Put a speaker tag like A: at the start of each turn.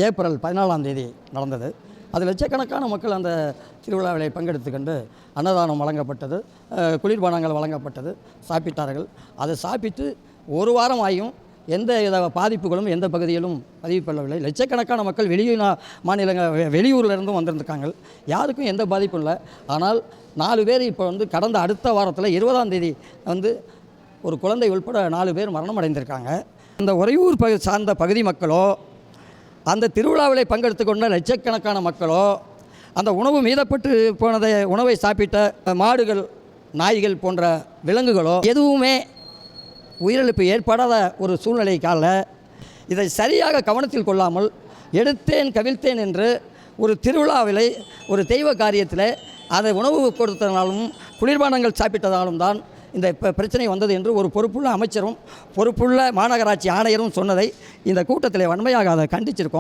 A: April 14ஆம் தேதி நடந்தது. அது லட்சக்கணக்கான மக்கள் அந்த திருவிழாவில் பங்கெடுத்துக்கொண்டு அன்னதானம் வழங்கப்பட்டது, குளிர்பானங்கள் வழங்கப்பட்டது, சாப்பிட்டார்கள். அதை சாப்பிட்டு ஒரு வாரம் ஆகியும் எந்த வித பாதிப்புகளும் எந்த பகுதியிலும் பதிவு கொள்ளவில்லை. லட்சக்கணக்கான மக்கள் வெளியூரில் இருந்தும் வந்திருக்காங்க. யாருக்கும் எந்த பாதிப்பும் இல்லை. ஆனால் 4 பேர் இப்போ கடந்த அடுத்த வாரத்தில் 20ஆம் தேதி ஒரு குழந்தை உட்பட 4 பேர் மரணம் அடைந்திருக்காங்க. இந்த உறையூர் சார்ந்த பகுதி மக்களோ, அந்த திருவிழாவில் பங்கெடுத்து கொண்ட லட்சக்கணக்கான மக்களோ, அந்த உணவு மீதப்பட்டு உணவை சாப்பிட்ட மாடுகள், நாய்கள் போன்ற விலங்குகளோ எதுவுமே உயிரிழப்பு ஏற்படாத ஒரு சூழ்நிலைக்கால இதை சரியாக கவனத்தில் கொள்ளாமல் எடுத்தேன் கவிழ்த்தேன் என்று ஒரு திருவிழாவில் ஒரு தெய்வ காரியத்தில் அதை உணவு கொடுத்ததாலும் குளிர்பானங்கள் சாப்பிட்டதாலும் தான் இந்த பிரச்சனை வந்தது என்று ஒரு பொறுப்புள்ள அமைச்சரும் பொறுப்புள்ள மாநகராட்சி ஆணையரும் சொன்னதை இந்த கூட்டத்தில் வன்மையாக அதை கண்டிச்சிருக்கோம்.